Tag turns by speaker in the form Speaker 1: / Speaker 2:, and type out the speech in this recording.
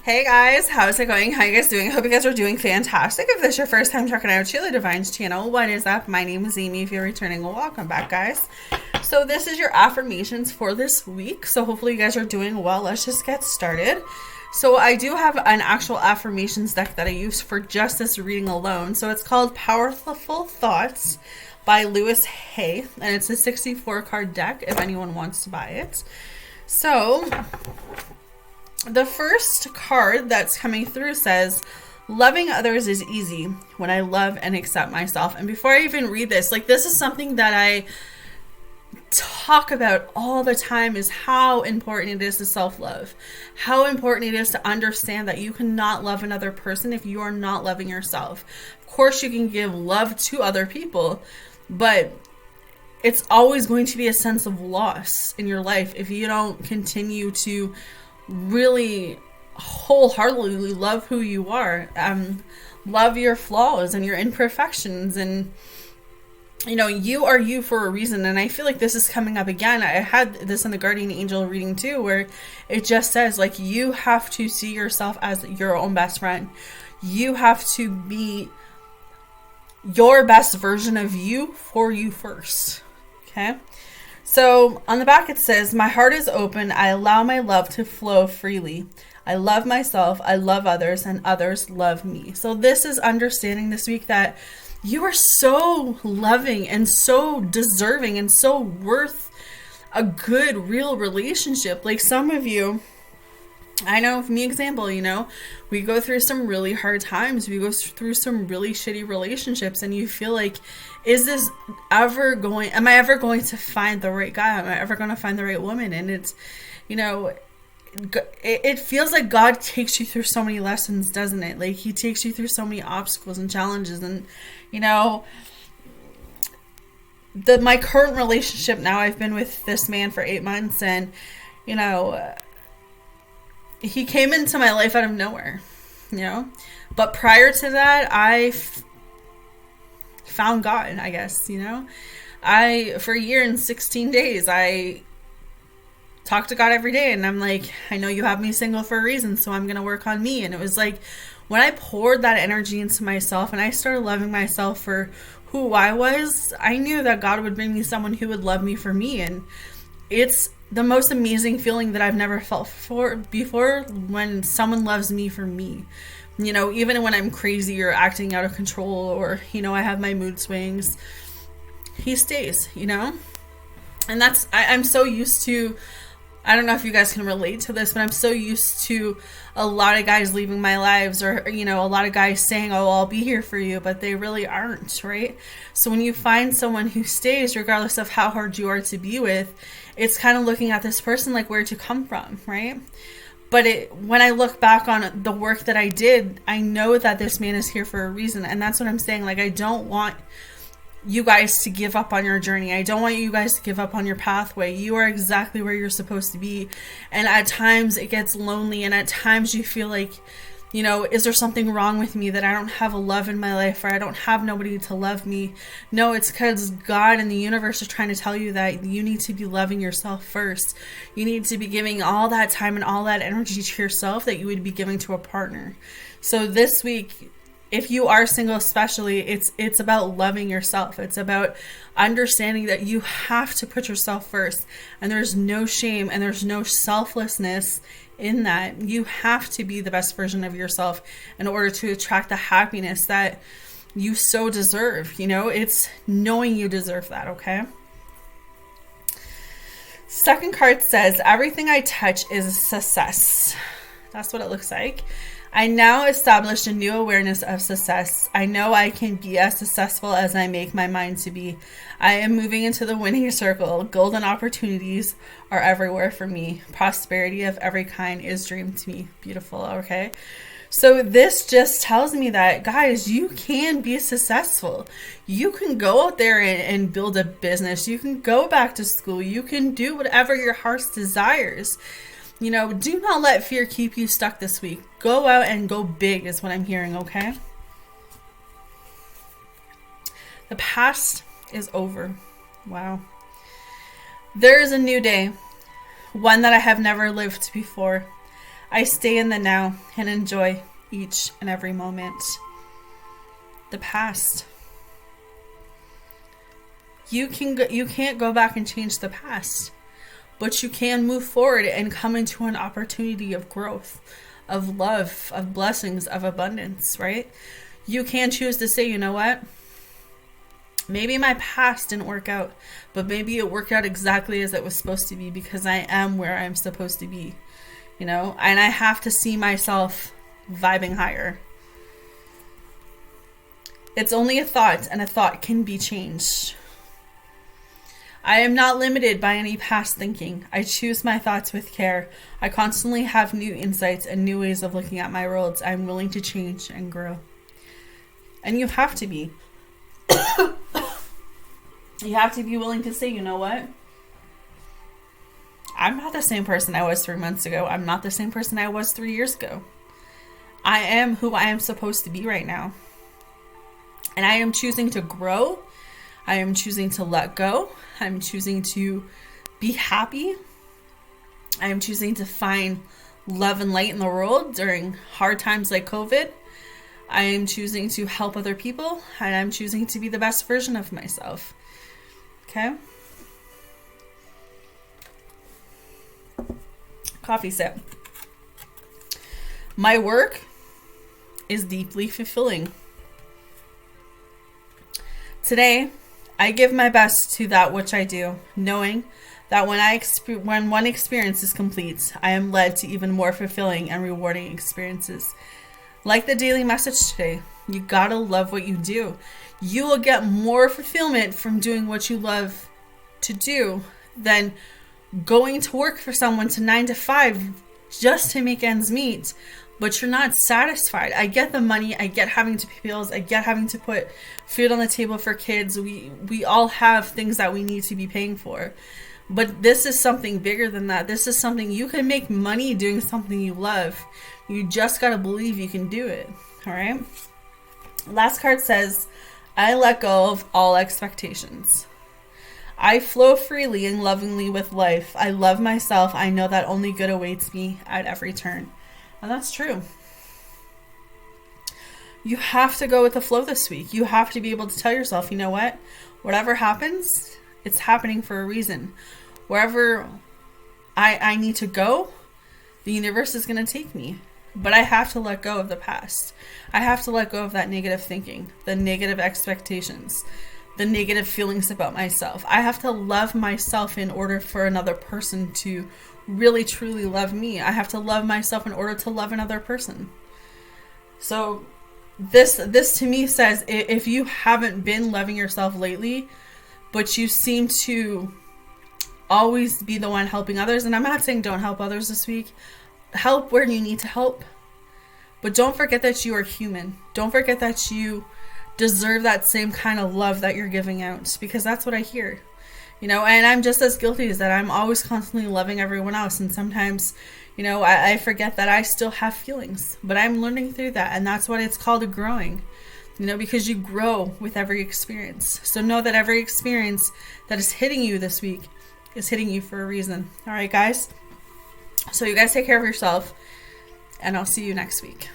Speaker 1: Hey guys, how's it going? How you guys doing? Hope you guys are doing fantastic. If this is your first time checking out Sheila Divine's channel, what is up? My name is Amy. If you're returning, well, welcome back, guys. So this is your affirmations for this week. So hopefully you guys are doing well. Let's just get started. So I do have an actual affirmations deck that I use for just this reading alone. So it's called Powerful Thoughts by Lewis Hay, and it's a 64 card deck if anyone wants to buy it. So the first card that's coming through says, loving others is easy when I love and accept myself. And before I even read this, this is something that I talk about all the time, is how important it is to self-love, how important it is to understand that you cannot love another person if you are not loving yourself. Of course, you can give love to other people, but it's always going to be a sense of loss in your life if you don't continue to really wholeheartedly love who you are, love your flaws and your imperfections, and you are you for a reason. And I feel like this is coming up again. I had this in the Guardian Angel reading too, where it just says you have to see yourself as your own best friend. You have to be your best version of you for you first. Okay. So on the back it says, my heart is open. I allow my love to flow freely. I love myself. I love others, and others love me. So this is understanding this week that you are so loving and so deserving and so worth a good, real relationship. Some of you, I know for me example, we go through some really hard times. We go through some really shitty relationships, and you feel like, am I ever going to find the right guy? Am I ever going to find the right woman? And it's, it feels like God takes you through so many lessons, doesn't it? He takes you through so many obstacles and challenges. And, my current relationship now, I've been with this man for 8 months, and, he came into my life out of nowhere, but prior to that, I found God, I guess, for a year and 16 days, I talked to God every day, and I'm like, I know you have me single for a reason, so I'm going to work on me. And it was when I poured that energy into myself and I started loving myself for who I was, I knew that God would bring me someone who would love me for me. And it's the most amazing feeling that I've never felt before when someone loves me for me. Even when I'm crazy or acting out of control, or, I have my mood swings, he stays, and I'm so used to, I don't know if you guys can relate to this, but I'm so used to a lot of guys leaving my lives, or, a lot of guys saying, oh, I'll be here for you, but they really aren't, right? So when you find someone who stays, regardless of how hard you are to be with, it's kind of looking at this person where'd you come from, right? But when I look back on the work that I did, I know that this man is here for a reason. And that's what I'm saying. I don't want you guys to give up on your journey. I don't want you guys to give up on your pathway. You are exactly where you're supposed to be. And at times it gets lonely, and at times you feel like, is there something wrong with me that I don't have a love in my life, or I don't have nobody to love me? No, it's because God and the universe are trying to tell you that you need to be loving yourself first. You need to be giving all that time and all that energy to yourself that you would be giving to a partner. So this week, if you are single especially, it's about loving yourself. It's about understanding that you have to put yourself first. And there's no shame and there's no selflessness in that. You have to be the best version of yourself in order to attract the happiness that you so deserve. It's knowing you deserve that, okay? Second card says, everything I touch is a success. That's what it looks like. I now established a new awareness of success. I know I can be as successful as I make my mind to be. I am moving into the winning circle. Golden opportunities are everywhere for me. Prosperity of every kind is dreamed to me. Beautiful, okay? So this just tells me that, guys, you can be successful. You can go out there and build a business. You can go back to school. You can do whatever your heart desires. Do not let fear keep you stuck this week. Go out and go big is what I'm hearing, okay? The past is over. Wow. There is a new day, one that I have never lived before. I stay in the now and enjoy each and every moment. The past. You can't go back and change the past, but you can move forward and come into an opportunity of growth, of love, of blessings, of abundance, right? You can choose to say, you know what? Maybe my past didn't work out, but maybe it worked out exactly as it was supposed to be because I am where I'm supposed to be, and I have to see myself vibing higher. It's only a thought, and a thought can be changed. I am not limited by any past thinking. I choose my thoughts with care. I constantly have new insights and new ways of looking at my worlds. I'm willing to change and grow. And you have to be. You have to be willing to say, you know what? I'm not the same person I was 3 months ago. I'm not the same person I was 3 years ago. I am who I am supposed to be right now. And I am choosing to grow. I am choosing to let go. I'm choosing to be happy. I am choosing to find love and light in the world during hard times like COVID. I am choosing to help other people. And I'm choosing to be the best version of myself. Okay? Coffee sip. My work is deeply fulfilling. Today, I give my best to that which I do, knowing that when one experience is complete, I am led to even more fulfilling and rewarding experiences. Like the daily message today, you gotta love what you do. You will get more fulfillment from doing what you love to do than going to work for someone to 9 to 5 just to make ends meet. But you're not satisfied. I get the money. I get having to pay bills. I get having to put food on the table for kids. We all have things that we need to be paying for. But this is something bigger than that. This is something you can make money doing something you love. You just got to believe you can do it. All right. Last card says, I let go of all expectations. I flow freely and lovingly with life. I love myself. I know that only good awaits me at every turn. And that's true. You have to go with the flow this week. You have to be able to tell yourself, you know what? Whatever happens, it's happening for a reason. Wherever I need to go, the universe is going to take me. But I have to let go of the past. I have to let go of that negative thinking, the negative expectations, the negative feelings about myself. I have to love myself in order for another person to really truly love me. I have to love myself in order to love another person. So this to me says, if you haven't been loving yourself lately, but you seem to always be the one helping others, and I'm not saying don't help others this week. Help where you need to help. But don't forget that you are human. Don't forget that you deserve that same kind of love that you're giving out, because that's what I hear. And I'm just as guilty as that. I'm always constantly loving everyone else. And sometimes, I forget that I still have feelings. But I'm learning through that. And that's what it's called, growing. Because you grow with every experience. So know that every experience that is hitting you this week is hitting you for a reason. All right, guys? So you guys take care of yourself. And I'll see you next week.